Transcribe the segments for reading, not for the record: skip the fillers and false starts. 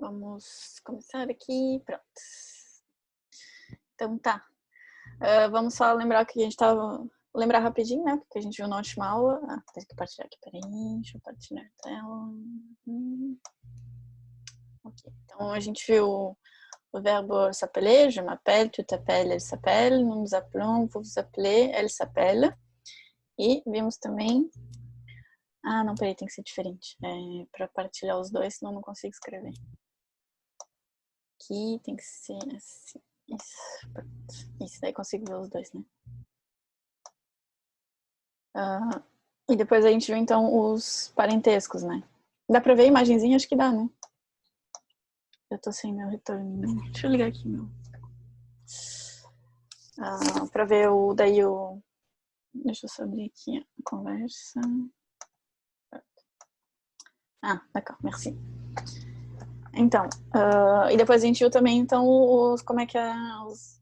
Vamos começar aqui, pronto. Então tá. Vamos só lembrar o que a gente tava... Lembrar rapidinho, né? Porque a gente viu na última aula. Tem que partilhar aqui, peraí. Deixa eu partilhar a tela. Ok. Então a gente viu o verbo s'appeler, je m'appelle, tu t'appelles, elle s'appelle, nous nous appelons, vous vous appelez, elle s'appelle. E vimos também... não, peraí, tem que ser diferente. Para partilhar os dois, senão eu não consigo escrever. Aqui tem que ser assim. Isso, daí consigo ver os dois, né? E depois a gente viu, então, os parentescos, né? Dá pra ver a imagenzinha? Acho que dá, né? Eu tô sem meu retorno. Deixa eu ligar aqui, meu. Pra ver daí o... Deixa eu só abrir aqui a conversa. D'accord, merci. Então, e depois a gente viu também, então, como é que é os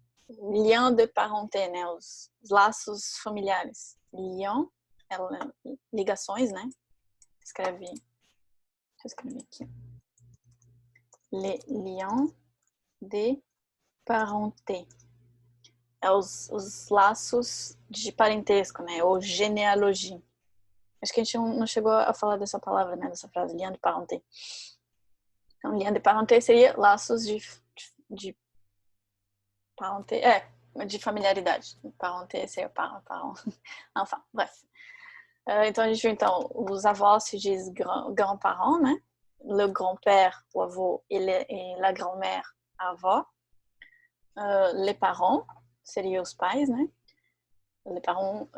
liens de parenté, né? Os laços familiares. Liens, ligações, né? Deixa eu escrever aqui. Les liens de parenté. Os laços de parentesco, né? Ou genealogia. Acho que a gente não chegou a falar dessa palavra, né? Dessa frase, lien de parenté. Então, lien de parenté seria laços de parenté, de familiaridade. Parenté seria parent. Enfin, bref. Então, a gente viu, então, os avós se diz grand-parents, né? Le grand-père, o avô, et la grand-mère, a avó. Les parents, seriam os pais, né? Les parents,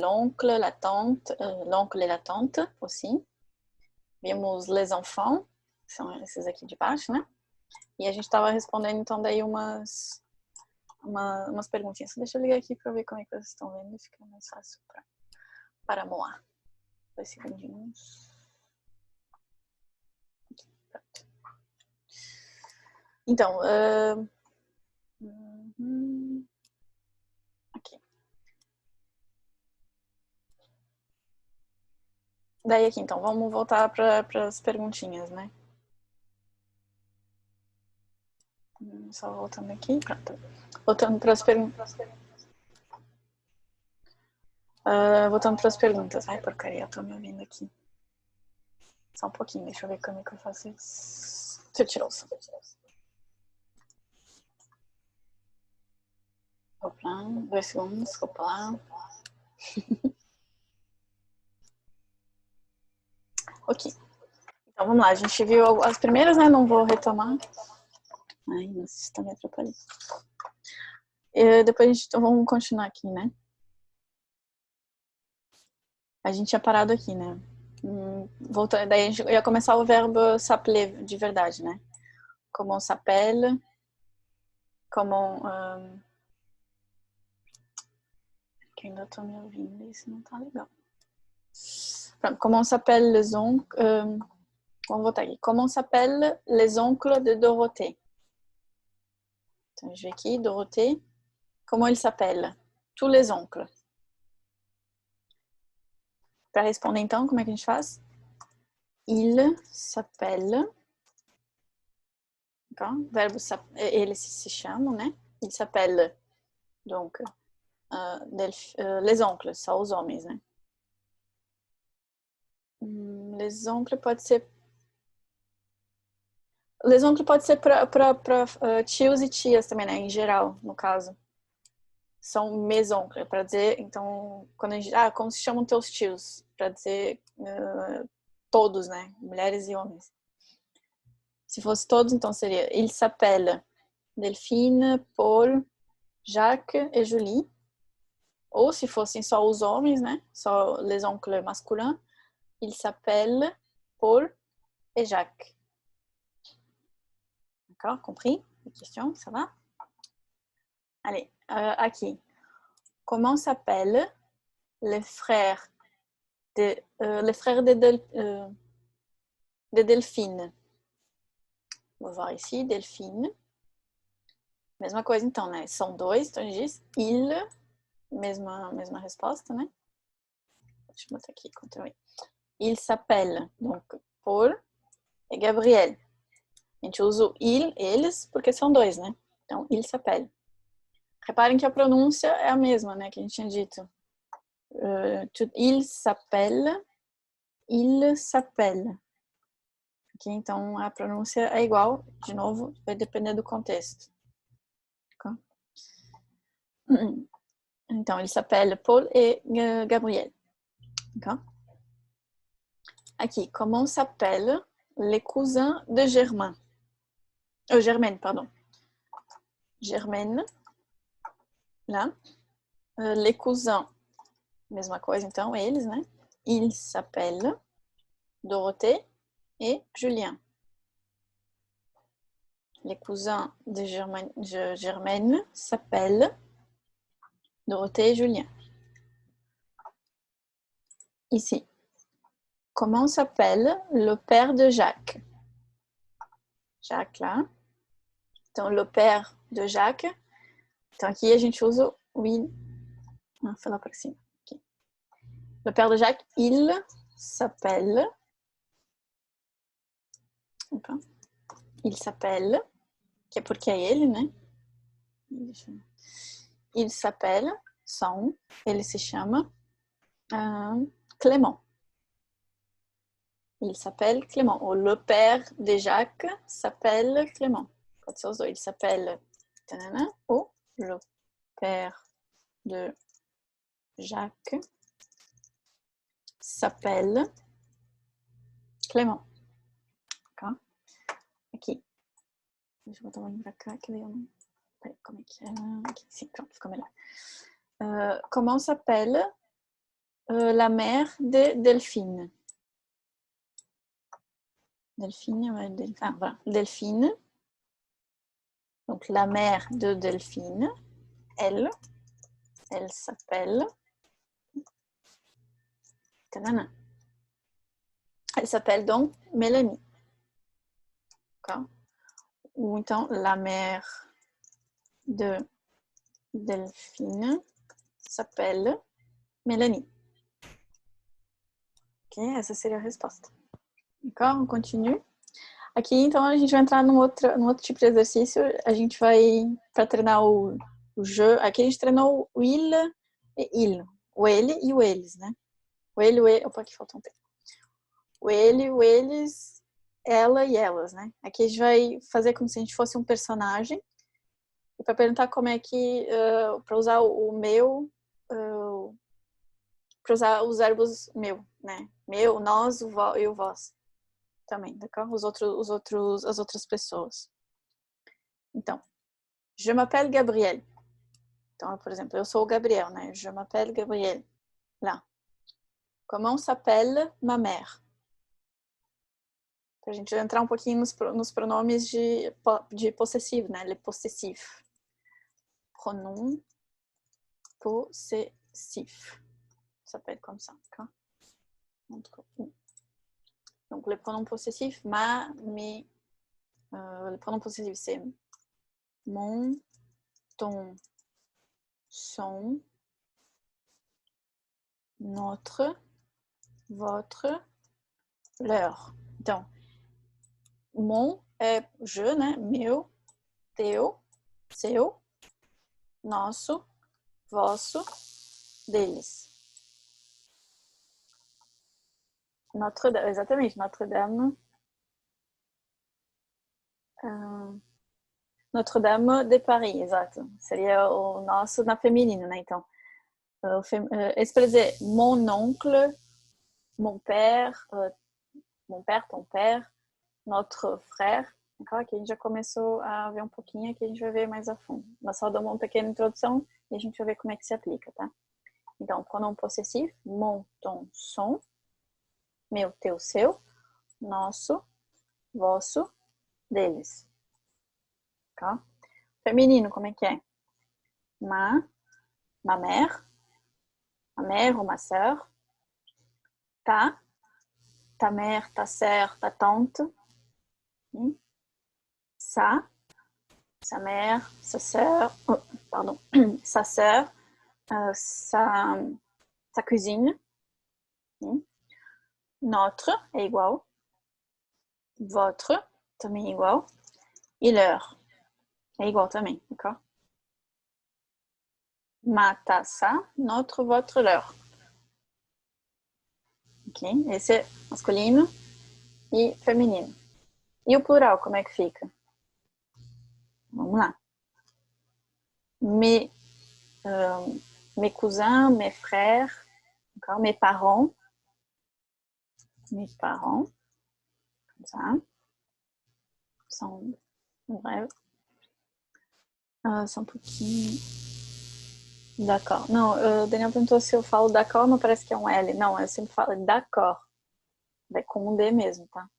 l'oncle, la tante, l'oncle et la tante, aussi. Vimos les enfants, que são esses aqui de baixo, né? E a gente estava respondendo, então, daí umas perguntinhas. Deixa eu ligar aqui para ver como é que vocês estão vendo, fica mais fácil para moar. 2 segundinhos. Então, aqui. Daí aqui, então, vamos voltar para as perguntinhas, né? Só voltando aqui, pronto. Voltando para as perguntas. Voltando para as perguntas. Ai, porcaria, eu tô me ouvindo aqui. Só um pouquinho, deixa eu ver como é que eu faço isso. Deixa eu tirar o som. Opa, 2 segundos, opa lá. Ok. Então, vamos lá. A gente viu as primeiras, né? Não vou retomar. Ai, nossa, isso tá me atrapalhando. Depois vamos continuar aqui, né? A gente tinha parado aqui, né? Voltando, daí a gente ia começar o verbo s'appeler de verdade, né? Como on s'appelle, como on... que ainda tô me ouvindo, isso não tá legal. Pronto, como on s'appelle les oncles... vamos voltar aqui. Como on s'appelle les oncles de Dorothée? Então, je vais aqui, Dorothée. Comment il s'appelle? Tous les oncles. Para responder, então, como é que a gente faz? Il s'appelle... Verbo eles se chamam, né? Il s'appelle, donc, les oncles, só os homens, né? Les oncles pode ser... Les oncles pode ser para tios e tias também, né? Em geral, no caso. São mes oncles, para dizer, então, quando a gente... como se chamam teus tios? Para dizer todos, né? Mulheres e homens. Se fosse todos, então seria il s'appelle Delphine, Paul, Jacques et Julie. Ou se fossem só os homens, né? Só les oncles masculins, il s'appelle Paul et Jacques. D'accord, compris? Les questions, ça va? Allez, aqui. Comment s'appellent les frères de Delphine? Vou voir ici, Delphine. Mesma coisa então, né? São dois, então a gente diz il, mesma resposta, né? Deixa eu botar aqui, Ctrl+I. Il s'appelle, donc, Paul et Gabriel. A gente usa o il, eles, porque são dois, né? Então, il s'appelle. Reparem que a pronúncia é a mesma, né? Que a gente tinha dito. Il s'appelle, il s'appelle. Okay? Então, a pronúncia é igual. De novo, vai depender do contexto. Okay? Então, il s'appelle Paul et Gabriel. Okay? Aqui, comment s'appellent les cousins de Germain? Germaine, pardon. Germaine, là. Les cousins, mesma coisa, então, eles, né? Ils s'appellent Dorothée et Julien. Les cousins de Germaine s'appellent Dorothée et Julien. Ici. Comment s'appelle le père de Jacques? Jacques, là. Então, le père de Jacques. Então, aqui a gente usa o il. Ah, foi lá para cima. Aqui. Le père de Jacques, il s'appelle. Opa. Il s'appelle. Que é porque é ele, né? Il s'appelle. Son. Ele se chama Clément. Il s'appelle Clément. Ou le père de Jacques s'appelle Clément. Pode ser os dois. Il s'appelle ou le père de Jacques s'appelle Clément. D'accord? Aqui. Deixa eu botar um pra cá, que daí eu não... Peraí, como é que é? Aqui, sim, pronto, ficou melhor. Comment s'appelle la mère de Delphine? Delphine, ouais, ah, voilà. Delphine. Donc, la mère de Delphine, elle s'appelle... Elle s'appelle donc Mélanie. D'accord? Ou então, la mère de Delphine s'appelle Mélanie. Ok, essa seria a resposta. D'accord? On continue. Aqui, então, a gente vai entrar num outro tipo de exercício. A gente vai, para treinar o je, aqui a gente treinou o il e il. O ele e o eles, né? O ele, opa, aqui faltou um tempo. O ele, o eles, ela e elas, né? Aqui a gente vai fazer como se a gente fosse um personagem. E para perguntar como é que, para usar o meu, para usar os verbos meu, né? Meu, nós, o e o vós. Também, d'accord? As outras pessoas. Então, je m'appelle Gabriel. Então, por exemplo, eu sou o Gabriel, né? Je m'appelle Gabriel. Lá. Comment s'appelle ma mère? Pra gente entrar um pouquinho nos pronomes de possessivo, né? Le possessif. Pronom possessif. Ça s'appelle comme ça, d'accord? Donc, le pronom possessif, ma, mes. Le pronom possessif, c'est mon, ton, son, notre, votre, leur. Então, mon é je, né? Meu, teu, seu, nosso, vosso, deles. Notre-Dame, exatamente, Notre-Dame. Notre-Dame de Paris, exato. Seria o nosso na feminino, né? Então, esse para dizer mon oncle, mon père, ton père, notre frère. Aqui a gente já começou a ver um pouquinho, aqui a gente vai ver mais a fundo. Nós só damos uma pequena introdução e a gente vai ver como é que se aplica, tá? Então, pronom possessivo, mon, ton, son, meu, teu, seu, nosso, vosso, deles. Tá? Feminino, como é que é? Ma mère ou ma sœur, ta mère, ta sœur, ta tante, sa mère, sa sœur, pardon, sa sœur, sa cousine, notre é igual, votre também é igual, E leur. É igual também, d'accord? Ma, ta, sa, notre, votre, leur. Ok? Esse é masculino e feminino. E o plural, como é que fica? Vamos lá. Mes, mes cousins, mes frères, mes parents. Mes parents. Comme ça. São breve. Só um pouquinho. D'accord. Não, o Daniel perguntou se eu falo d'accord, mas parece que é um L. Não, eu sempre falo d'accord. É com um D mesmo, tá?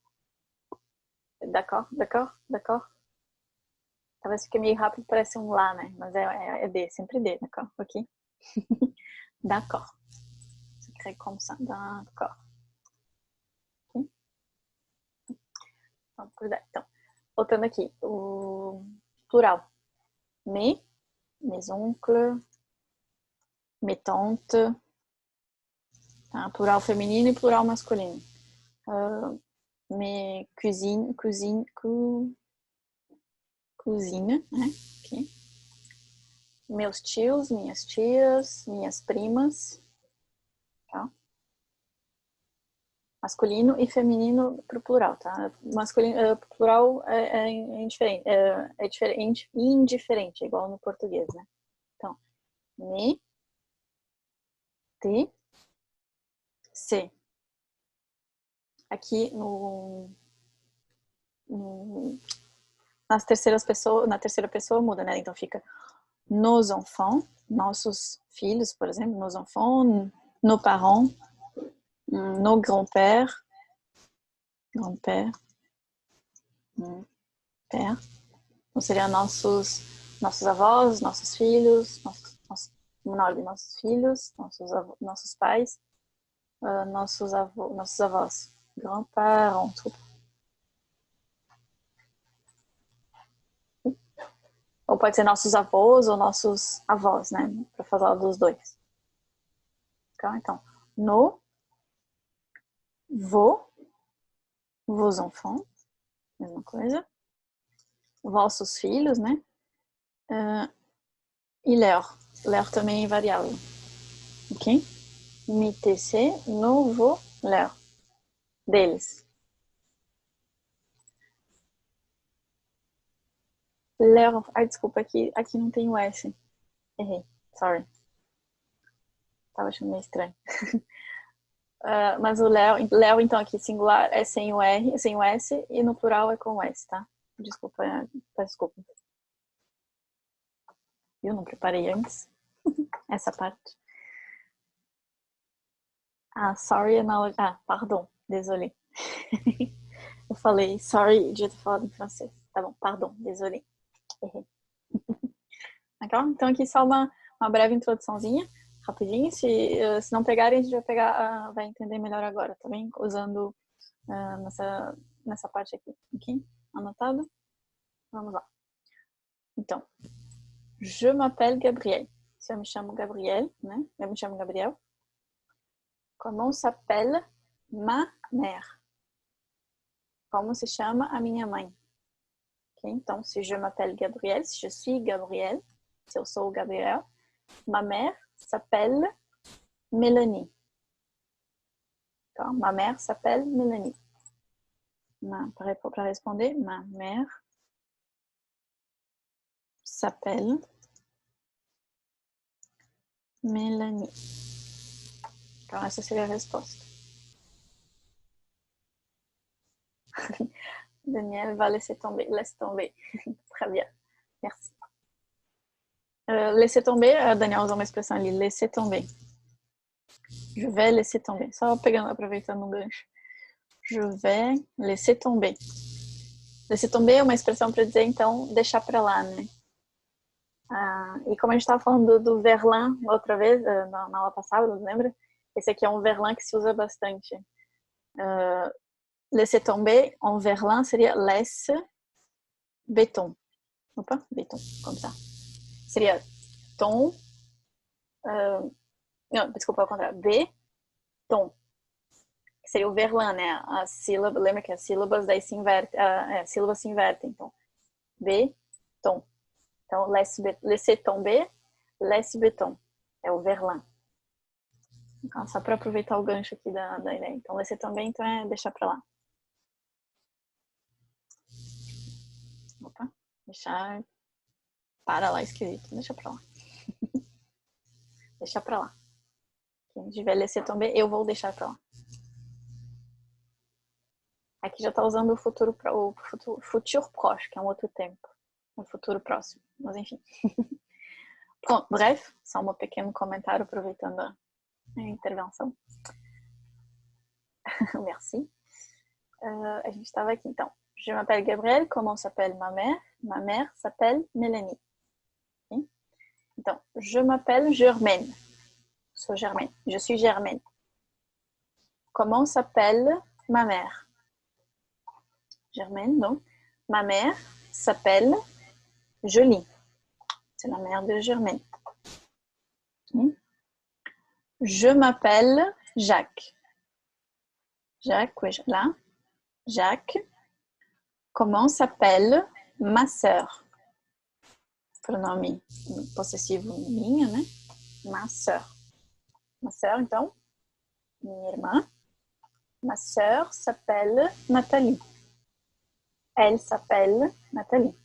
D'accord, d'accord, d'accord. Talvez fique meio rápido, parece um lá, né? Mas é D, sempre D, d'accord? Ok? D'accord. Se crée comme ça, d'accord. Ok? Vamos cuidar. Então, voltando aqui. O plural. Mes oncles, mes tantes. Tá? Plural feminino e plural masculino. Mes cousines, cousine, né? Okay. Meus tios, minhas tias, minhas primas. Tá? Masculino e feminino pro plural, tá? Masculino, plural é diferente, indiferente, igual no português, né? Então, me, te, se. Aqui na terceira pessoa muda, né? Então fica nos enfants, nossos filhos, por exemplo, nos enfants, nos parents, nos grands-pères, grand-père, père. Então seria nossos avós, nossos filhos, nossos filhos, nossos pais, nossos avós, grands-parents, tudo. Ou pode ser nossos avós ou nossos avós, né? Para falar dos dois. Então, vos enfants, mesma coisa. Vossos filhos, né? E leur também é variável. Ok? MTC, novo, leur. Deles. Leur, desculpa, aqui não tem o S. Errei, sorry. Tava achando meio estranho. Mas o Léo, então, aqui singular é sem o R, sem o S, e no plural é com o S, tá? Desculpa. Eu não preparei antes essa parte. Sorry, não. Pardon, désolé. Eu falei sorry, devia ter falado em francês. Tá bom, pardon, désolé. Errei. Legal? Então aqui só uma breve introduçãozinha, rapidinho. Se não pegarem, a gente vai pegar, vai entender melhor agora, tá bem? Usando nessa parte aqui, ok? Anotado? Vamos lá. Então, je m'appelle Gabriel. Se eu me chamo Gabriel, né? Eu me chamo Gabriel. Comment s'appelle ma mère? Como se chama a minha mãe? Okay? Então, se je m'appelle Gabriel, se je suis Gabriel, se eu sou o Gabriel, ma mère s'appelle Mélanie. Então, ma mère s'appelle Mélanie. Para responder, ma mère s'appelle Mélanie. Então, essa seria a resposta. Daniel va laisser tomber. Laisse tomber. Très bien. Merci. Laisser tomber, Daniel usou uma expressão ali, laisser tomber. Je vais laisser tomber. Só aproveitando um gancho. Je vais laisser tomber. Laisser tomber é uma expressão para dizer, então, deixar para lá, né? E como a gente estava falando do verlan outra vez, na aula passada, lembra? Esse aqui é um verlan que se usa bastante. Laisser tomber, en verlan, seria laisse béton. Opa, béton, como ça. Seria tom. Não, desculpa, ao contrário. Béton. Seria o verlan, né? A sílaba, lembra que as sílabas daí se invertem. Sílabas se invertem. Então, béton. Então, laisser tomber, laisse béton. É o verlan. Então, só para aproveitar o gancho aqui da ideia. Então, laisser tomber, então é deixar para lá. Opa, deixar para lá esquisito. Deixa para lá. Deixa para lá. Quem tiver laisser tomber, eu vou deixar para lá. Aqui já está usando o futuro proche, que é um outro tempo. O futuro próximo. Mas enfim. Pronto, bref, só um pequeno comentário aproveitando a intervenção. Merci. A gente estava aqui, então. Je m'appelle Gabrielle, comment s'appelle ma mère? Ma mère s'appelle Mélanie. Okay? Então, je m'appelle Germaine. Sou Germaine. Je suis Germaine. Comment s'appelle ma mère? Germaine, donc. Ma mère s'appelle Jolie. C'est la mère de Germaine. Je m'appelle Jacques. Jacques, oui, là. Jacques. Comment s'appelle ma sœur? Pronome possessivo minha, né? Ma sœur. Ma sœur, então, minha irmã. Ma sœur s'appelle Nathalie. Elle s'appelle Nathalie.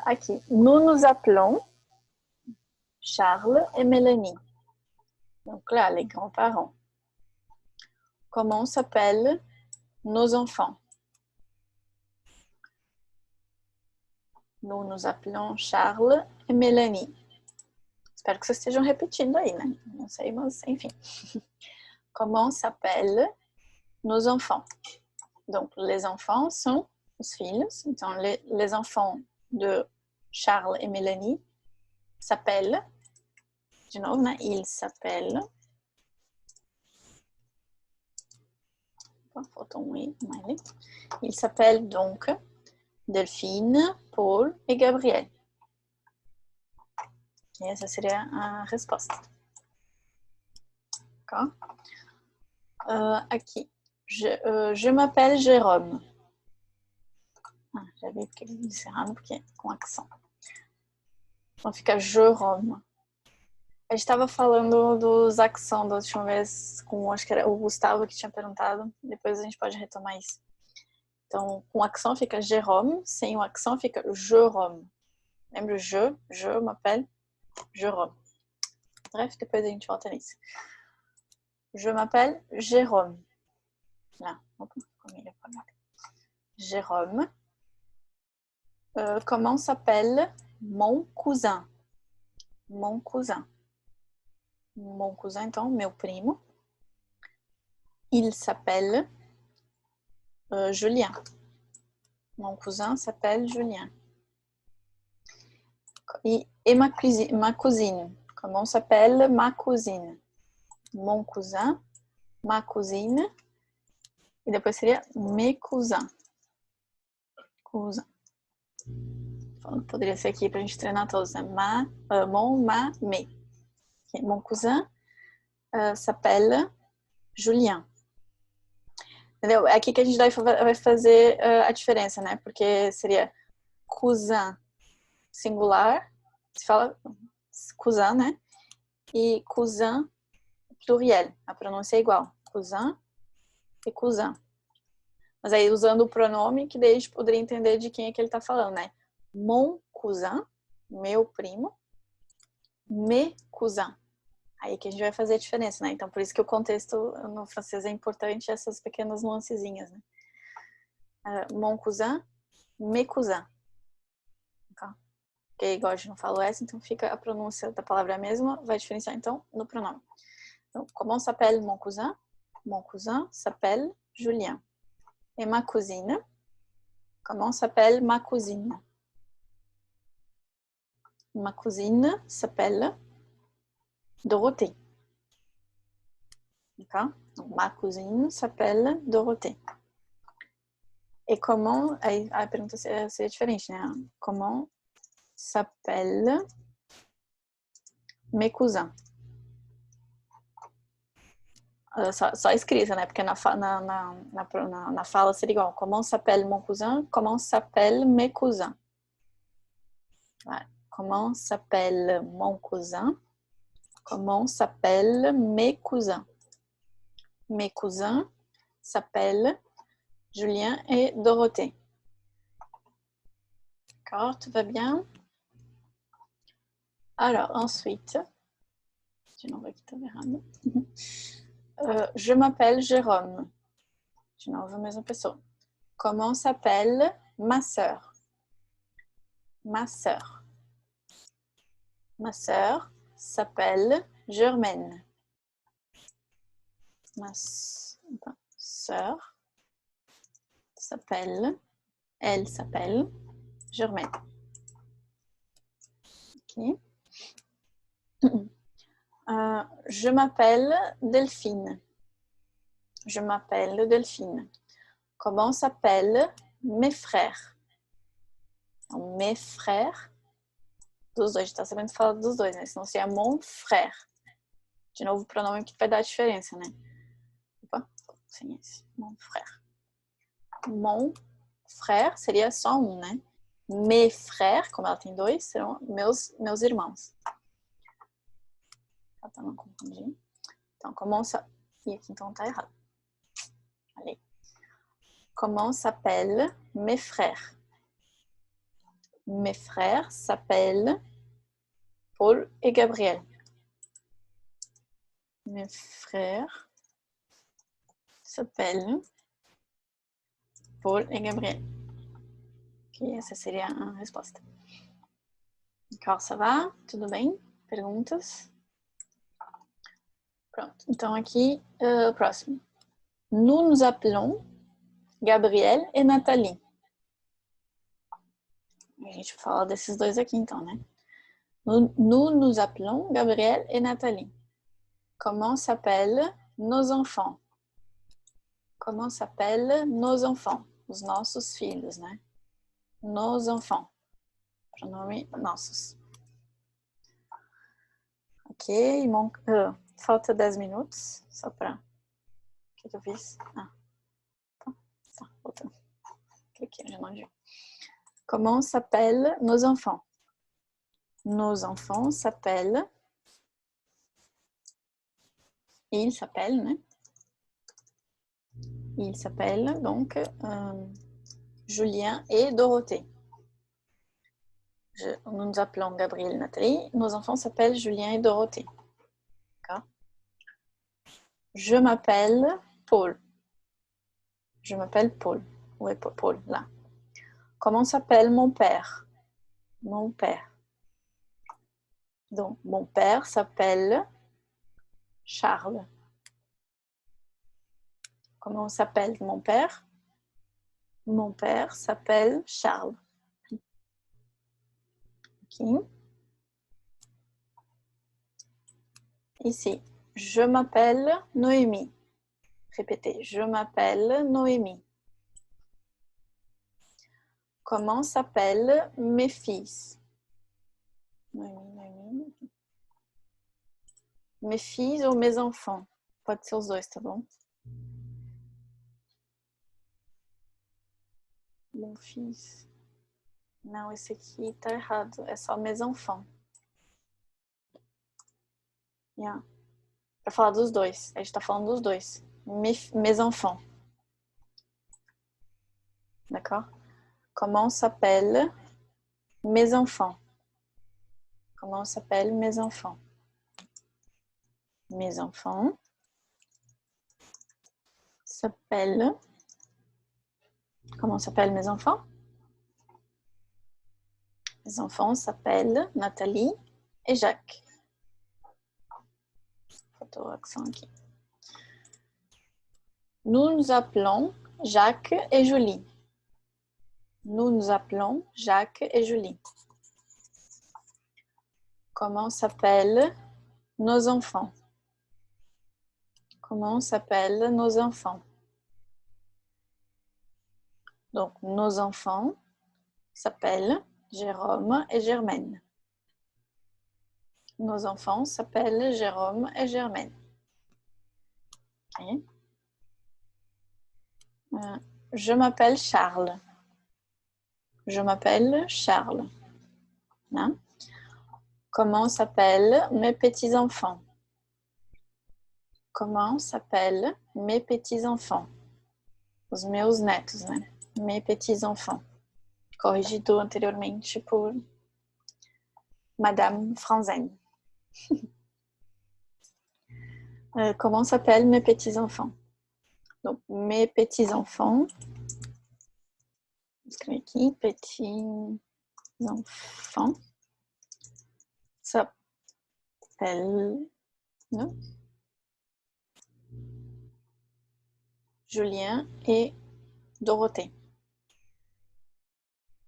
Aqui, nous nous appelons Charles et Mélanie. Donc là, les grands-parents. Comment s'appellent nos enfants? Nous nous appelons Charles et Mélanie. Espero que vocês estejam repetindo aí, né? Não sei, mas enfim. Comment s'appellent nos enfants? Donc, les enfants sont os filhos. Então, les enfants de Charles et Mélanie s'appellent, de novo, né? Ils s'appellent. Faltou um i, mais. Ils s'appellent donc Delphine, Paul e Gabriel. E essa seria a resposta. D'accord? Aqui. Je m'appelle Jérôme. Já vi porque ele disse errado, porque é com accent. Então fica Jérôme. A gente estava falando dos accents da última vez, acho que era o Gustavo que tinha perguntado. Depois a gente pode retomar isso. Então, com accent fica Jérôme, sem o accent fica Jérôme. Lembra je m'appelle Jérôme. Bref, depois a gente volta nisso. Je m'appelle Jérôme. Là, comme il est pas mal. Jérôme. Comment s'appelle mon cousin? Mon cousin. Mon cousin, então, meu primo. Il s'appelle Julien. Mon cousin s'appelle Julien. Et ma cousine. Comment s'appelle ma cousine? Mon cousin, ma cousine. E depois seria mes cousins. Cousin. Poderia ser aqui pra gente treinar todos, né? Mon, ma, mes. Mon cousin s'appelle Julien. Entendeu? É aqui que a gente vai fazer a diferença, né? Porque seria cousin singular, se fala cousin, né? E cousin pluriel, a pronúncia é igual. Cousin e cousin. Mas aí usando o pronome, que daí a gente poderia entender de quem é que ele tá falando, né? Mon cousin, meu primo. Mes cousins. Aí que a gente vai fazer a diferença, né? Então, por isso que o contexto no francês é importante, essas pequenas nuancezinhas, né? Mon cousin, mes cousins. Porque igual a gente não falou essa, então fica a pronúncia da palavra a mesma, vai diferenciar então no pronome. Então, comment s'appelle mon cousin? Mon cousin s'appelle Julien. Et ma cousine? Comment s'appelle ma cousine? Ma cousine s'appelle Dorothée. D'accord? Donc, ma cousine s'appelle Dorothée. Et comment... Aí a pergunta seria diferente, né? Comment s'appelle mes cousins? Só escrita, né? Porque na fala seria igual. Comment s'appelle mon cousin? Comment s'appelle mes cousins? Comment s'appelle mon cousin? Comment s'appellent mes cousins? Mes cousins s'appellent Julien et Dorothée. D'accord, tout va bien? Alors, ensuite, de novo aqui estava errado. Je m'appelle Jérôme. De novo, a mesma pessoa. Comment s'appelle ma sœur? Ma sœur. Ma sœur s'appelle Germaine. Ma sœur s'appelle, elle s'appelle Germaine. Ok. Je m'appelle Delphine. Je m'appelle Delphine. Comment s'appellent mes frères? Então, mes frères, dos dois, a gente tá sabendo falar dos dois, né? Senão seria mon frère. De novo, o pronome que vai dar a diferença, né? Opa, sem esse. Mon frère. Mon frère seria só um, né? Mes frères, como ela tem dois, serão meus irmãos. Pra não confundir. Então, comment ça... Ih, aqui então tá errado. Allez. Comment s'appellent mes frères? Mes frères s'appellent Paul et Gabriel. Mes frères s'appellent Paul et Gabriel. Ok, essa seria a resposta. D'accord, ça va? Tudo bem? Perguntas? Pronto. Então aqui, o próximo. Nous nous appelons Gabriel et Nathalie. A gente fala desses dois aqui então, né? Nous nous appelons Gabriel et Nathalie. Comment s'appellent nos enfants? Comment s'appellent nos enfants? Os nossos filhos, né? Nos enfants. Pronome nossos. Ok, falta 10 minutos, só para... O que eu fiz? Tá, voltando. Cliquei, já não vi. Comment s'appellent nos enfants? Nos enfants s'appellent... Ils s'appellent, né? Ils s'appellent donc Julien et Dorothée. Nous nous appelons Gabriel et Nathalie. Nos enfants s'appellent Julien et Dorothée. D'accord? Je m'appelle Paul. Je m'appelle Paul. Où est Paul? Là. Comment s'appelle mon père? Mon père. Donc, mon père s'appelle Charles. Comment s'appelle mon père? Mon père s'appelle Charles. Ok. Ici, je m'appelle Noémie. Répétez, je m'appelle Noémie. Comment s'appellent mes fils? Noémie. Mes filles ou mes enfants? Pode ser os dois, tá bom? Mon fils. Não, esse aqui tá errado. É só mes enfants. Yeah. Pra falar dos dois. A gente tá falando dos dois. Mes enfants. D'accord? Comment s'appellent mes enfants? Comment s'appellent mes enfants? Mes enfants s'appellent... Comment s'appellent mes enfants? Mes enfants s'appellent Nathalie et Jacques. Photo accent aqui. Nous nous appelons Jacques et Julie. Nous nous appelons Jacques et Julie. Comment s'appellent nos enfants? Comment s'appellent nos enfants? Donc, nos enfants s'appellent Jérôme et Germaine. Nos enfants s'appellent Jérôme et Germaine. Ok. Je m'appelle Charles. Je m'appelle Charles. Hein? Comment s'appellent mes petits-enfants? Comment s'appellent mes petits-enfants? Os meus netos, né? Mes petits-enfants. Corrigido anteriormente por Madame Franzen. Comment s'appellent mes petits-enfants? Donc, mes petits-enfants. Escrever aqui, petits-enfants. S'appellent Julien et Dorothée.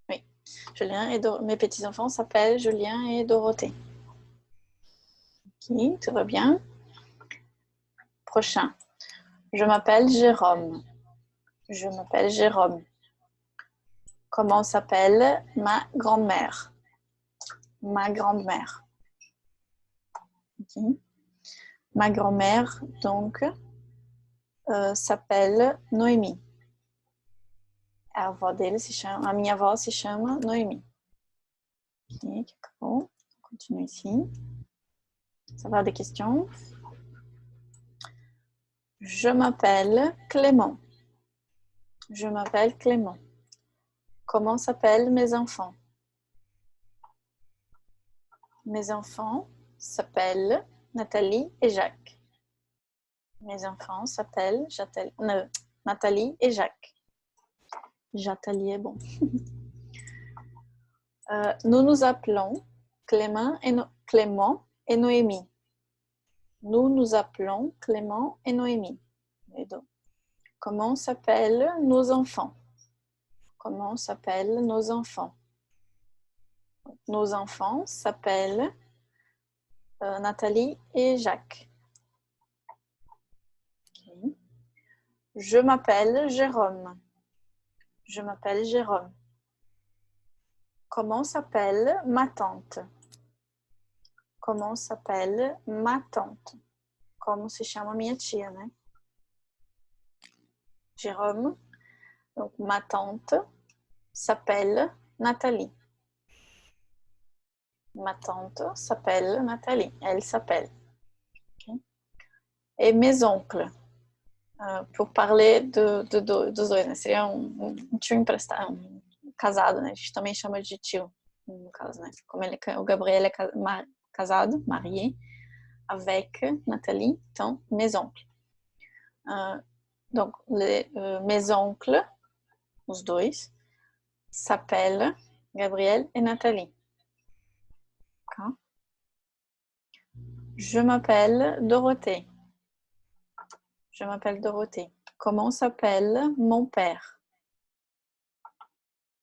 Oui, Julien et mes petits-enfants s'appellent Julien et Dorothée. Ok, tout va bien. Prochain. Je m'appelle Jérôme. Je m'appelle Jérôme. Comment s'appelle ma grand-mère? Ma grand-mère. Okay. Ma grand-mère, donc, s'appelle Noémie. A minha avó se chama Noémie. Ok, acabou. On continue ici. Ça va, des questions? Je m'appelle Clément. Je m'appelle Clément. Comment s'appellent mes enfants? Mes enfants s'appellent Nathalie et Jacques. Mes enfants s'appellent Nathalie et Jacques. Jathalie est bon. Nous nous appelons Clément et Noémie. Nous nous appelons Clément et Noémie. Comment s'appellent nos enfants? Comment s'appellent nos enfants? Nos enfants s'appellent Nathalie et Jacques. Okay. Je m'appelle Jérôme. Je m'appelle Jérôme. Comment s'appelle ma tante? Comment s'appelle ma tante? Como se chama minha tia, né? Jérôme. Donc, ma tante s'appelle Nathalie. Ma tante s'appelle Nathalie. Elle s'appelle. Okay. Et mes oncles. Pour parler dos dois, né? Seria tio emprestado, casado, né? A gente também chama de tio, no caso, né? Como o Gabriel é casado, marié, avec Nathalie, então, mes oncles. Donc, mes oncles, os dois, s'appellent Gabriel et Nathalie. Okay. Je m'appelle Dorothée. Je m'appelle Dorothée. Comment s'appelle mon père?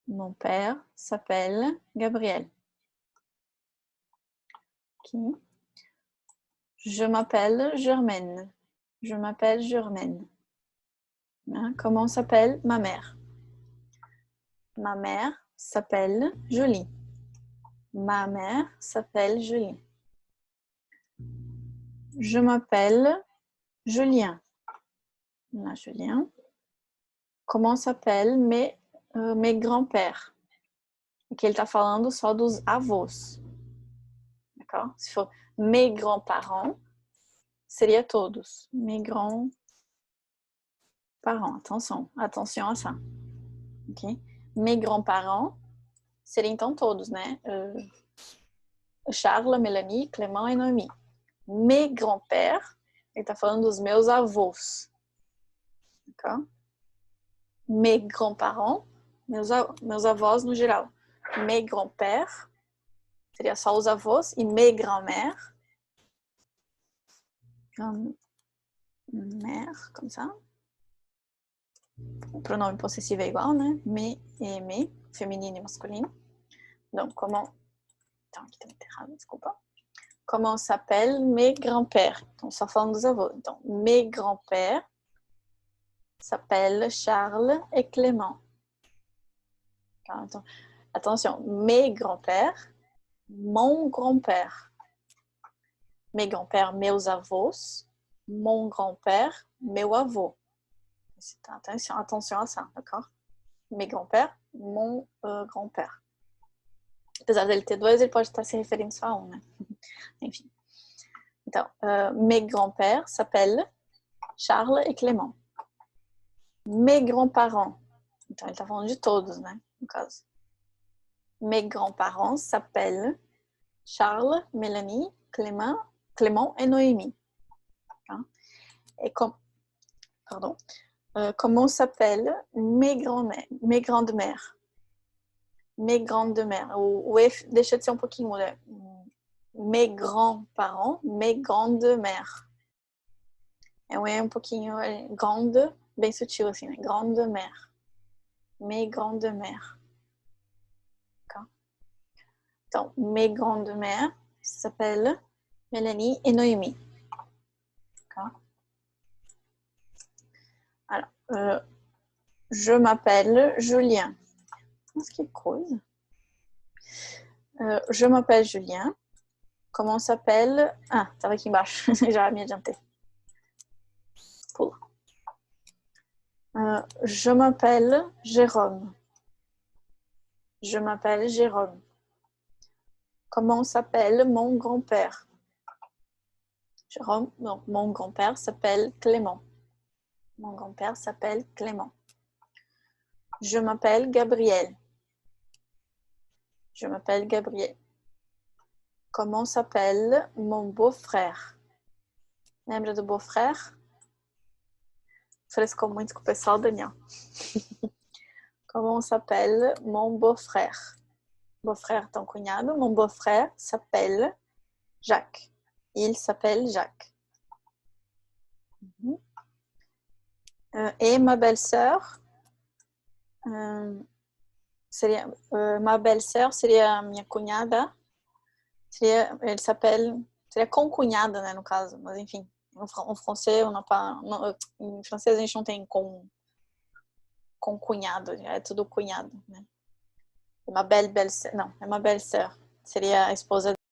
Mon père s'appelle Gabriel. Okay. Je m'appelle Germaine. Je m'appelle Germaine. Hein? Comment s'appelle ma mère? Ma mère s'appelle Julie. Ma mère s'appelle Julie. Je m'appelle Julien. Là, Julien. Comment s'appellent mes grands-pères? Aqui ele está falando só dos avós. D'accord? Se for mes grands-parents, seria todos. Mes grands-parents. Attention à ça. Ok? Mes grands-parents seria então todos, né? Charles, Mélanie, Clément e Noémie. Mes grands-pères, ele está falando dos meus avós. D'accord? Mes grands-parents, meus avós no geral. Mes grands-pères, seria só os avós, e mes grands-mères, grand-mère, comme ça. O pronome possessivo é igual, né? Me e me, feminino e masculino. Donc, comment... Então, aqui tem errado, desculpa. Comment s'appellent mes grands-pères? Então, só falando dos avós. Então, mes grands-pères s'appellent Charles et Clément. Então, attention, mes grands-pères, mon grand-père. Mes grands-pères, meus avós. mon grand-père, meu avô. Attention à ça, d'accord? Mes grands-pères, mon grand-père. Apesar dele ter dois, ele pode estar se referindo só a um, né? Enfim. Então, mes grands-pères s'appellent Charles et Clément. Mes grands-parents. Então, ele está falando de todos, né? No caso. Mes grands-parents s'appellent Charles, Mélanie, Clément et Noémie. Hein? Et comment s'appellent mes grandes-mères? Mes grandes-mères. O E deixa de ser um pouquinho muda. Mes grands-parents, mes grandes-mères. É um E um pouquinho grande, bem sutil assim, né? Grande-mère. Mes grandes-mères. D'accord? Então, mes grandes-mères s'appellent Mélanie et Noémie. D'accord? Alors, je m'appelle Julien. Nossa, que coisa. Je m'appelle Julien. Comment s'appelle... Ah, estava aqui embaixo. Já me adiantei. Pula. Je m'appelle Jérôme. Je m'appelle Jérôme. Comment s'appelle mon grand-père? Jérôme, non, mon grand-père s'appelle Clément. Mon grand-père s'appelle Clément. Je m'appelle Gabriel. Je m'appelle Gabriel. Comment s'appelle mon beau-frère? Lembra do beau-frère? Frescou muito com o pessoal, Daniel. Comment s'appelle mon beau-frère? Beau-frère, ton cunhado. Mon beau-frère s'appelle Jacques. Il s'appelle Jacques. Et ma belle-sœur, ma belle-sœur seria a minha cunhada. Ele s'appelle, seria concunhada, né, no caso, mas enfim, en français, em francês a gente não tem com cunhado, é tudo cunhado, né? Ma belle-sœur, não, é ma belle-sœur, seria a esposa